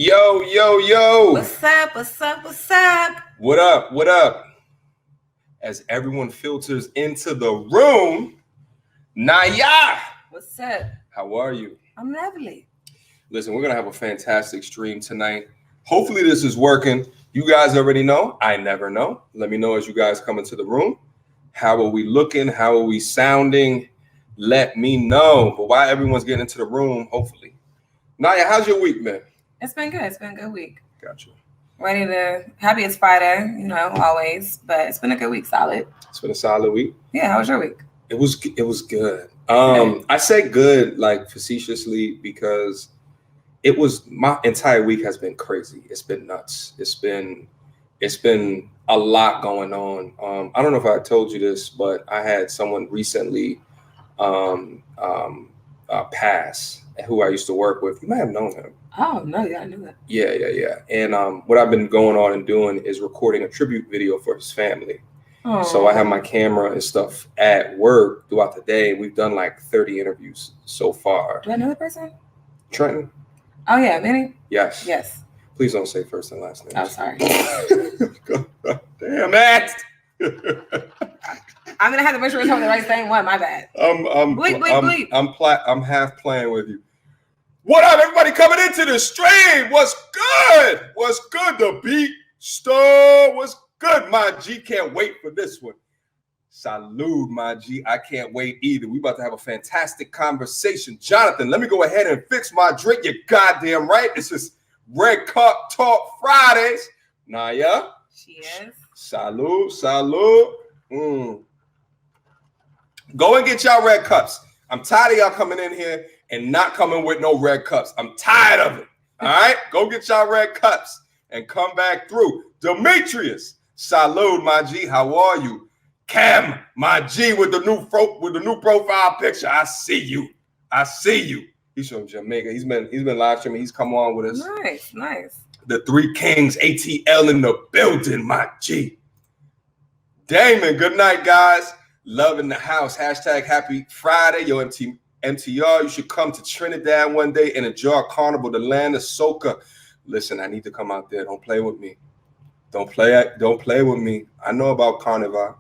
Yo, yo, yo. What's up? What's up? What's up? What up? What up? As everyone filters into the room, Naya. What's up? How are you? I'm lovely. Listen, we're going to have a fantastic stream tonight. Hopefully this is working. You guys already know. I never know. Let me know as you guys come into the room. How are we looking? How are we sounding? Let me know. But while everyone's getting into the room, hopefully. Naya, how's your week, man? It's been good. It's been a good week. Gotcha. Happy it's Friday, always. But it's been a good week, solid. It's been a solid week. Yeah, how was your week? It was good. I say good like facetiously because it was my entire week has been crazy. It's been nuts. It's been a lot going on. I don't know if I told you this, but I had someone recently pass who I used to work with. You might have known him. Oh, no, yeah, I knew that. Yeah. And what I've been going on and doing is recording a tribute video for his family. Oh. So I have my camera and stuff at work throughout the day. We've done like 30 interviews so far. Do I know the person? Trenton? Oh, yeah, Vinny? Yes. Yes. Please don't say first and last name. Oh, sorry. Damn it! I'm gonna have to make sure it's on the right same one. My bad. Bleep. I'm half playing with you. What up, everybody coming into the stream? What's good? What's good? The beat store. What's good, my G? Can't wait for this one. Salute, my G. I can't wait either. We about to have a fantastic conversation. Jonathan, let me go ahead and fix my drink. You're goddamn right. This is Red Cup Talk Fridays. Naya. Cheers. Salute. Go and get y'all red cups. I'm tired of y'all coming in here and not coming with no red cups. I'm tired of it. All right? Go get y'all red cups and come back through. Demetrius, salute, my G. How are you? Cam, my G, with the new profile picture. I see you. He's from Jamaica. He's been live streaming. He's come on with us. Nice. The Three Kings ATL in the building, my G. Damon, good night, guys. Love in the house. Hashtag happy Friday. Yo, MTR, you should come to Trinidad one day and enjoy Carnival, the land of soca. Listen, I need to come out there. Don't play with me. Don't play with me. I know about Carnival.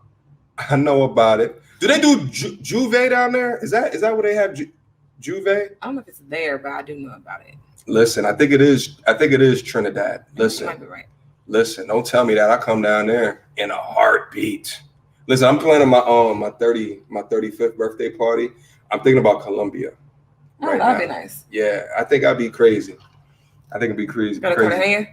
I know about it. Do they do Juve down there? Is that where they have Juve? I don't know if it's there, but I do know about it. Listen, I think it is Trinidad. Listen. You might be right. Listen, don't tell me that. I come down there in a heartbeat. Listen, I'm planning my 35th birthday party. I'm thinking about Colombia. Oh, that'd be nice. Yeah, I think I'd be crazy. Go to Cartagena?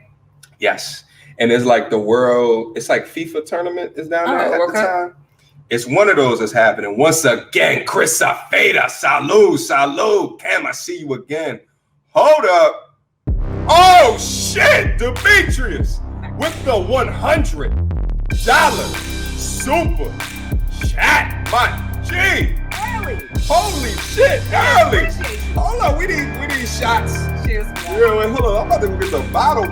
Yes. And it's like it's like FIFA tournament is down there at the time. It's one of those that's happening. Once again, Chris Safeda, salute. Cam, I see you again. Hold up. Oh, shit, Demetrius with the $100 super chat, my G. Early. Holy shit, early. Hold on, we need shots. Cheers. Yeah, wait, hold on. I'm about to go get the bottle.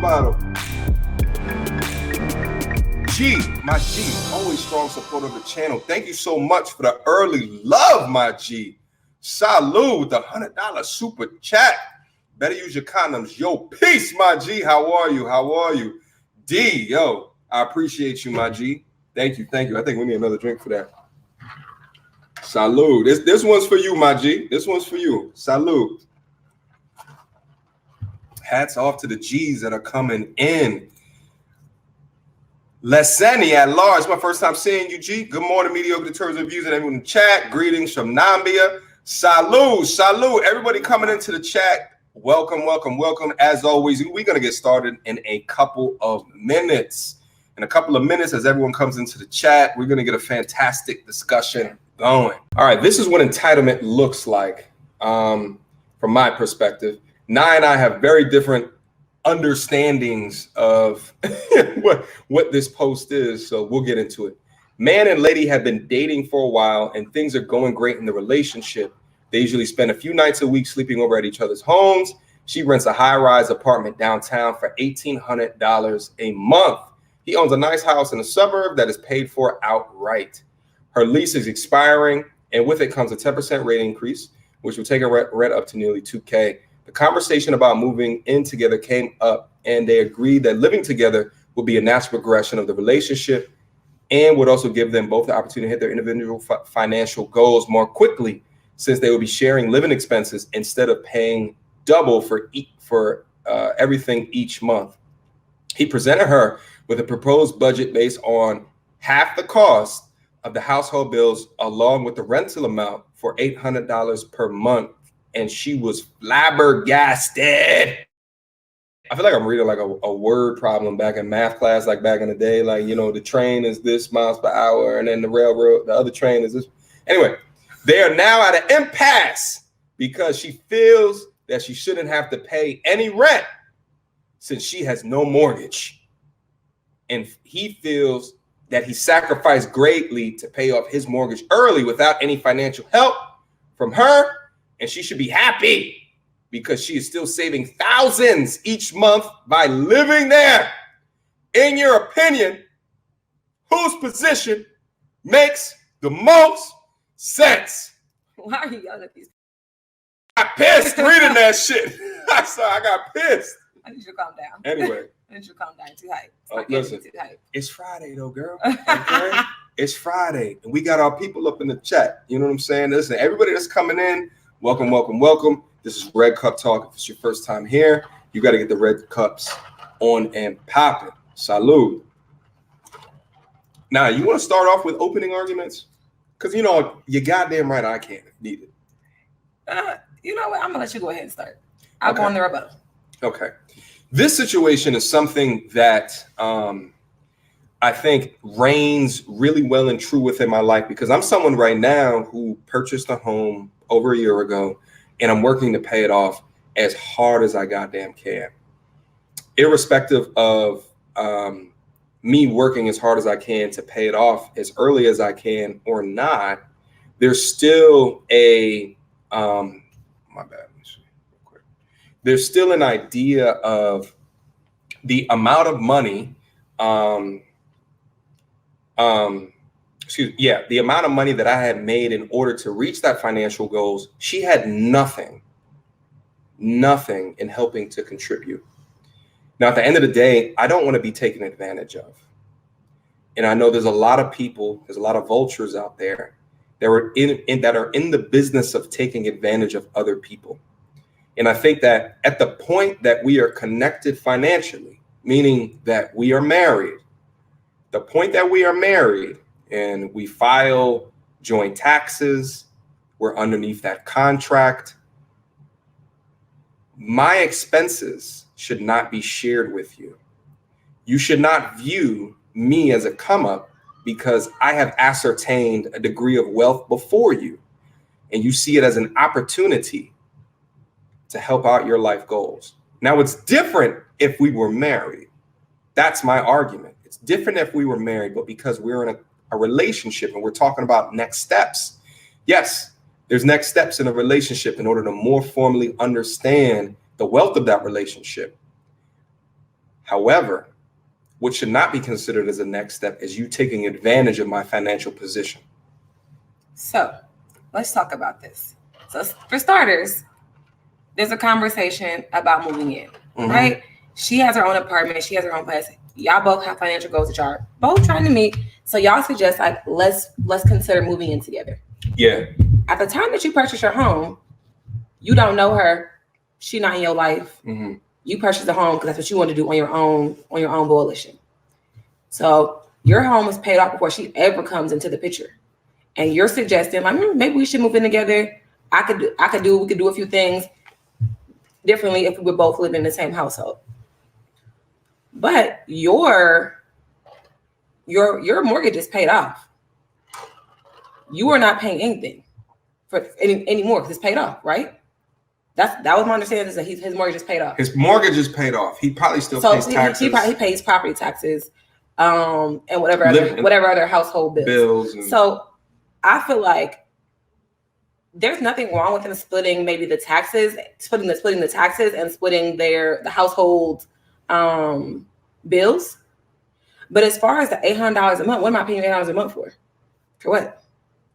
G, my G, always strong support of the channel. Thank you so much for the early love, my G. Salute with the $100 super chat. Better use your condoms. Yo, peace, my G. How are you? D, yo, I appreciate you, my G. Thank you. I think we need another drink for that. Salute. This one's for you, my G. This one's for you. Salute. Hats off to the G's that are coming in. Leseni at large. My first time seeing you, G. Good morning, Mediocre Deterrence Reviews and everyone in the chat. Greetings from Nambia. Salute. Everybody coming into the chat. Welcome. As always, we're going to get started in a couple of minutes. As everyone comes into the chat, we're going to get a fantastic discussion going. All right, this is what entitlement looks like from my perspective. Nye and I have very different understandings of what this post is, so we'll get into it. Man and lady have been dating for a while, and things are going great in the relationship. They usually spend a few nights a week sleeping over at each other's homes. She rents a high-rise apartment downtown for $1,800 a month. He owns a nice house in a suburb that is paid for outright. Her lease is expiring, and with it comes a 10% rate increase, which will take her rent up to nearly $2K. The conversation about moving in together came up, and they agreed that living together would be a natural progression of the relationship and would also give them both the opportunity to hit their individual financial goals more quickly, since they would be sharing living expenses instead of paying double for everything each month. He presented her with a proposed budget based on half the cost of the household bills along with the rental amount for $800 per month, and she was flabbergasted. I feel like I'm reading like a word problem back in math class, like back in the day, like, you know, the train is this miles per hour and then the other train is this. Anyway, they are now at an impasse because she feels that she shouldn't have to pay any rent since she has no mortgage. And he feels that he sacrificed greatly to pay off his mortgage early without any financial help from her. And she should be happy because she is still saving thousands each month by living there. In your opinion, whose position makes the most sense? Why are you yelling at these? I got pissed reading that shit. I got pissed. I need you to calm down. Anyway. I need you to calm down. Too hype. Listen, it's Friday though, girl. Okay? It's Friday. And we got our people up in the chat. You know what I'm saying? Listen, everybody that's coming in, welcome, welcome, welcome. This is Red Cup Talk. If it's your first time here, you got to get the red cups on and popping. Salud. Now, you want to start off with opening arguments? Because, you know, you're goddamn right I can't if needed. You know what? I'm going to let you go ahead and start. I'll go on the rebuttal. Okay. This situation is something that I think reigns really well and true within my life, because I'm someone right now who purchased a home over a year ago, and I'm working to pay it off as hard as I goddamn can. Irrespective of me working as hard as I can to pay it off as early as I can or not, there's still a my bad. There's still an idea of the amount of money, the amount of money that I had made in order to reach that financial goals. She had nothing in helping to contribute. Now, at the end of the day, I don't want to be taken advantage of. And I know there's a lot of people, there's a lot of vultures out there that are in the business of taking advantage of other people. And I think that at the point that we are connected financially, meaning that we are married, the point that we are married and we file joint taxes, we're underneath that contract, my expenses should not be shared with you. You should not view me as a come up because I have ascertained a degree of wealth before you, and you see it as an opportunity to help out your life goals. Now, it's different if we were married. That's my argument. It's different if we were married, but because we're in a relationship and we're talking about next steps. Yes, there's next steps in a relationship in order to more formally understand the wealth of that relationship. However, what should not be considered as a next step is you taking advantage of my financial position. So let's talk about this. So for starters, there's a conversation about moving in, right? She has her own apartment. She has her own place. Y'all both have financial goals that y'all are both trying to meet. So y'all suggest, like, let's consider moving in together. Yeah. At the time that you purchase your home, you don't know her. She's not in your life. Mm-hmm. You purchased the home because that's what you want to do on your own volition. So your home is paid off before she ever comes into the picture. And you're suggesting, like, maybe we should move in together. We could do a few things differently if we would both live in the same household. But your mortgage is paid off. You are not paying anything for anymore because it's paid off, right? That was my understanding, is that his mortgage is paid off. His mortgage is paid off. He probably still pays taxes. He pays property taxes, and whatever other household bills. So I feel like there's nothing wrong with them splitting maybe the taxes, splitting the taxes and splitting the household bills. But as far as the $800 a month, what am I paying $800 a month for? For what?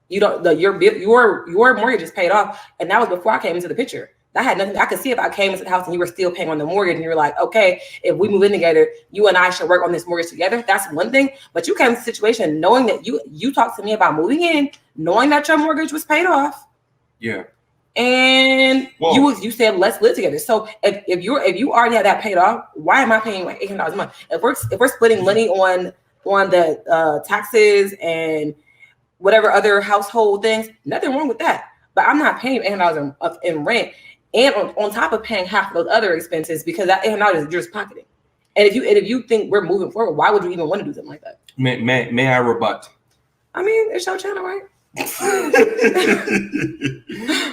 You don't your mortgage is paid off, and that was before I came into the picture. That had nothing. I could see if I came into the house and you were still paying on the mortgage and you were like, okay, if we move in together, you and I should work on this mortgage together. That's one thing. But you came to the situation knowing that you talked to me about moving in, knowing that your mortgage was paid off. Yeah. And you said let's live together. So if you already had that paid off, why am I paying like $800 a month? If we're splitting money on the taxes and whatever other household things, nothing wrong with that. But I'm not paying $800 in rent, and on top of paying half of those other expenses, because that $800 is just pocketing. And if you think we're moving forward, why would you even want to do something like that? May I rebut? I mean, it's your channel, right?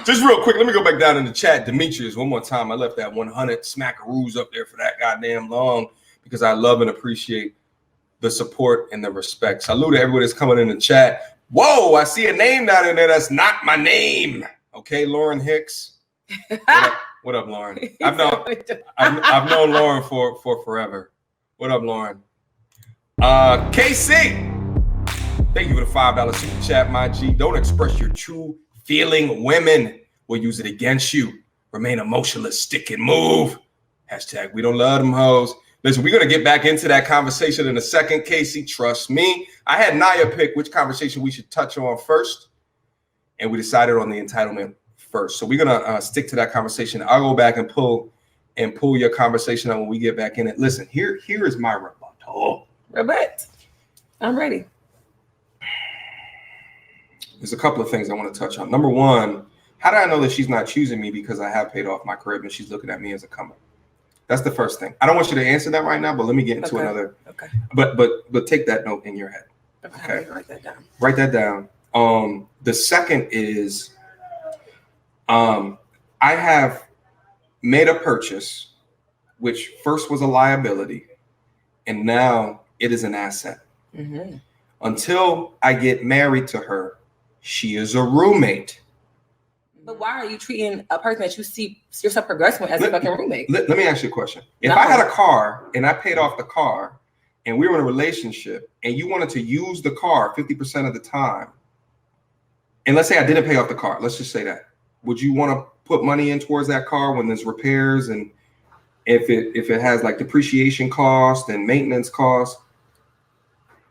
Just real quick, let me go back down in the chat. Demetrius, one more time. I left that 100 smackaroos up there for that goddamn long because I love and appreciate the support and the respect. Salute to everybody that's coming in the chat. Whoa, I see a name down in there that's not my name. Okay, Lauren Hicks. What up, Lauren? I've known Lauren for forever. What up, Lauren? KC. Thank you for the $5 super chat, my G. Don't express your true feeling. Women will use it against you. Remain emotionless, stick and move. Hashtag we don't love them hoes. Listen, we're going to get back into that conversation in a second. Casey, trust me. I had Naya pick which conversation we should touch on first, and we decided on the entitlement first. So we're going to stick to that conversation. I'll go back and pull your conversation on when we get back in it. Listen, here is my rebuttal. Rebut. I'm ready. There's a couple of things I want to touch on. Number one, how do I know that she's not choosing me because I have paid off my crib and she's looking at me as a comer? That's the first thing. I don't want you to answer that right now, but let me get into another. Okay. But take that note in your head. Okay. Write that down. Write that down. The second is, I have made a purchase, which first was a liability, and now it is an asset. Mm-hmm. Until I get married to her, she is a roommate. But why are you treating a person that you see yourself progressing with as a fucking roommate? Let me ask you a question. If I had a car and I paid off the car and we were in a relationship and you wanted to use the car 50% of the time, and let's say I didn't pay off the car, let's just say that, would you want to put money in towards that car when there's repairs and if it has like depreciation cost and maintenance cost?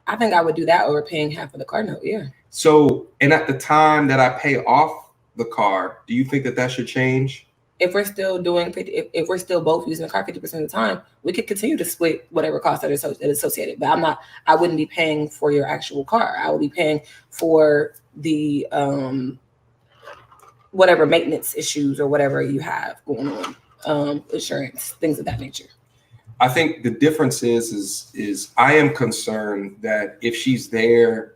I think I would do that over paying half of the car note. Yeah. So, and at the time that I pay off the car, do you think that should change? If we're still if we're still both using the car 50% of the time, we could continue to split whatever costs that is associated. But I wouldn't be paying for your actual car. I would be paying for the whatever maintenance issues or whatever you have going on, insurance, things of that nature. I think the difference is I am concerned that if she's there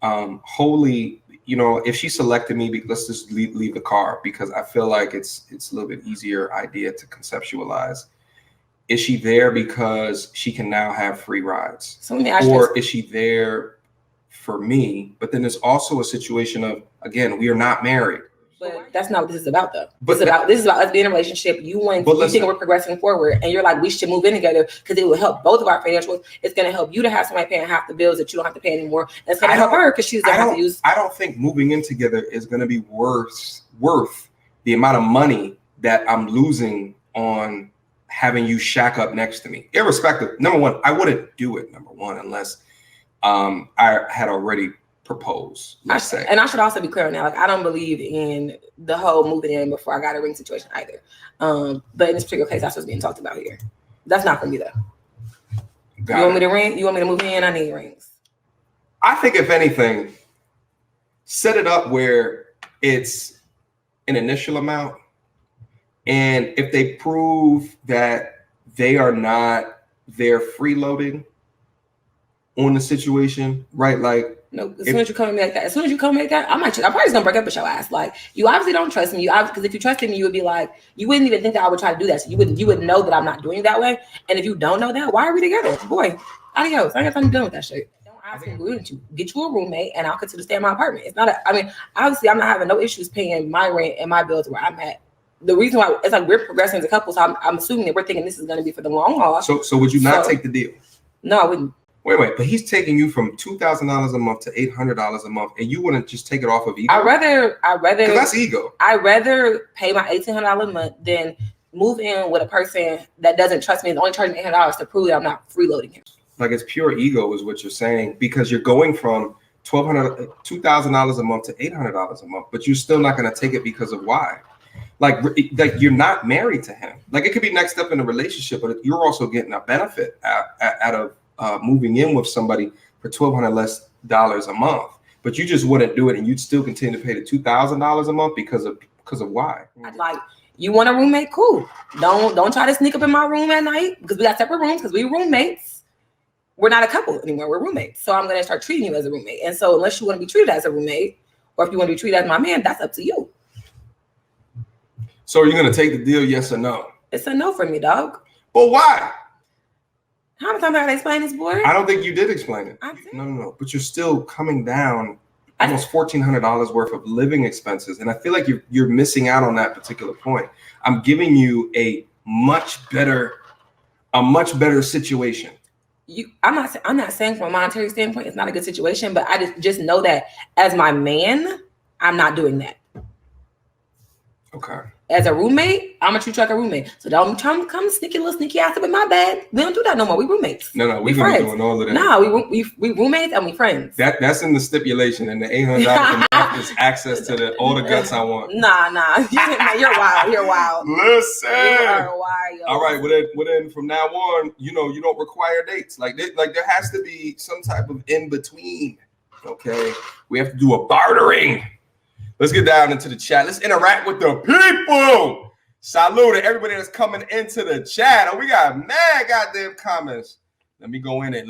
wholly, if she selected me, let's just leave the car because I feel like it's a little bit easier idea to conceptualize. Is she there because she can now have free rides? Or is she there for me? But then there's also a situation of, again, we are not married. But that's not what this is about, though. This is about us being in a relationship. You think we're progressing forward, and you're like, we should move in together because it will help both of our financials. It's going to help you to have somebody paying half the bills that you don't have to pay anymore. And it's going to help her because she's going to have to use. I don't think moving in together is going to be worth the amount of money that I'm losing on having you shack up next to me. Irrespective, number one, I wouldn't do it. Number one, unless I had already propose, let's say. And I should also be clear on that. Like, I don't believe in the whole moving in before I got a ring situation either. But in this particular case, that's what's being talked about here. That's not for me though. You want me to ring? You want me to move in? I need rings. I think if anything, set it up where it's an initial amount. And if they prove that they are not there freeloading on the situation, right? Like, no, as soon as you come at me like that, I'm probably just gonna break up with your ass. Like, you obviously don't trust me. Because if you trusted me, you would be like, you wouldn't even think that I would try to do that. So you would know that I'm not doing it that way. And if you don't know that, why are we together? Boy, adios. I ain't got nothing to do with that shit. Don't ask me to get you a roommate, and I'll continue to stay in my apartment. It's not. Obviously, I'm not having no issues paying my rent and my bills where I'm at. The reason why it's like we're progressing as a couple, so I'm assuming that we're thinking this is going to be for the long haul. So would you not take the deal? No, I wouldn't. Wait, but he's taking you from $2,000 a month to $800 a month, and you wouldn't just take it off of ego? I rather because that's ego. I'd rather pay my $1,800 a month than move in with a person that doesn't trust me and only charging $800 to prove that I'm not freeloading him. Like, it's pure ego is what you're saying, because you're going from $2,000 a month to $800 a month, but you're still not going to take it because of why? Like you're not married to him. Like, it could be next step in a relationship, but you're also getting a benefit out of moving in with somebody for $1,200 less a month, but you just wouldn't do it, and you'd still continue to pay the $2,000 a month because of why? Like, you want a roommate? Cool. Don't try to sneak up in my room at night, because we got separate rooms, because we're roommates. We're not a couple anymore. We're roommates. So I'm going to start treating you as a roommate. And so unless you want to be treated as a roommate, or if you want to be treated as my man, that's up to you. So are you going to take the deal? Yes or no? It's a no for me, dog. Well, why? How many times I gotta explain this, boy? I don't think you did explain it. No. But you're still coming down almost $1,400 worth of living expenses, and I feel like you're missing out on that particular point. I'm giving you a much better situation. I'm not saying from a monetary standpoint it's not a good situation, but I just know that as my man, I'm not doing that. Okay. As a roommate, I'm gonna treat you like a roommate. So don't come sneaky ass up in my bed. We don't do that no more. We roommates. No, we're gonna be doing all of that. No, we roommates and we friends. That's in the stipulation, and the $800 is access to all the guts I want. Nah. You're wild. You're wild. Listen. You are wild. All right. Well then, from now on, you don't require dates. Like there has to be some type of in between. Okay. We have to do a bartering. Let's get down into the chat. Let's interact with the people. Salute to everybody that's coming into the chat. Oh, we got mad goddamn comments. Let me go in it.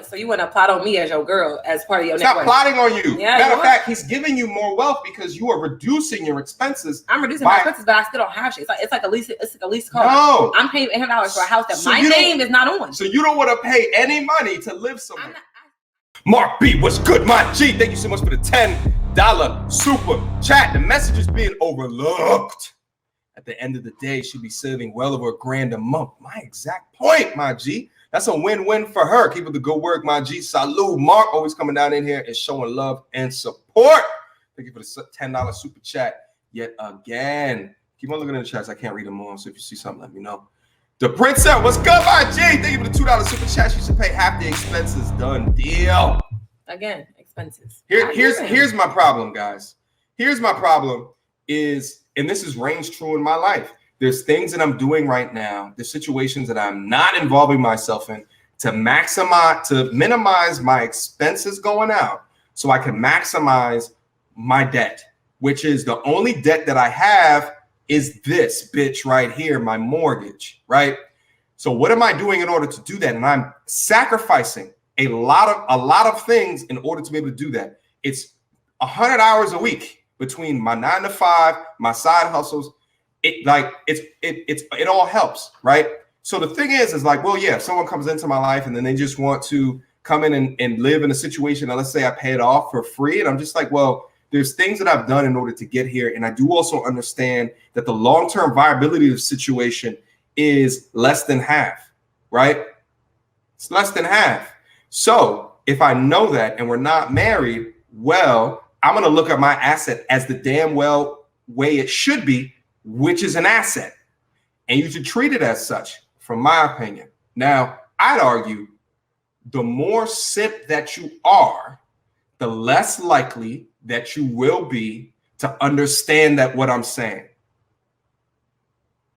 So you wanna plot on me as your girl, as part of your network? Stop plotting on you. Yeah, Matter of fact, he's giving you more wealth because you are reducing your expenses. I'm reducing my expenses, but I still don't have shit. It's like a lease car. No. I'm paying $800 for a house that my name is not on. So you don't want to pay any money to live somewhere. Mark B, what's good, my G? Thank you so much for the $10 super chat. The message is being overlooked. At the end of the day, she'll be saving well over $1,000 a month. My exact point, my G. That's a win-win for her. Keep up the good work, my G. Salute. Mark always coming down in here and showing love and support. Thank you for the $10 super chat yet again. Keep on looking in the chats. I can't read them all, so if you see something, let me know. The Princess, what's good, my G? Thank you for the $2 super chat. You should pay half the expenses. Done deal. Again, expenses. Here's my problem, guys. Here's my problem is, and this is reigns true in my life. There's things that I'm doing right now. There's situations that I'm not involving myself in to minimize my expenses going out, so I can maximize my debt, which is the only debt that I have is this bitch right here, my mortgage, right? So what am I doing in order to do that? And I'm sacrificing a lot of things in order to be able to do that. It's 100 hours a week between my 9 to 5, my side hustles. It all helps, right? So the thing is like, well, yeah, if someone comes into my life and then they just want to come in and live in a situation, and let's say I pay it off for free, and I'm just like, well, there's things that I've done in order to get here. And I do also understand that the long-term viability of the situation is less than half, right? It's less than half. So if I know that and we're not married, well, I'm going to look at my asset as the damn well way it should be, which is an asset. And you should treat it as such, from my opinion. Now, I'd argue the more simp that you are, the less likely that you will be to understand that what I'm saying.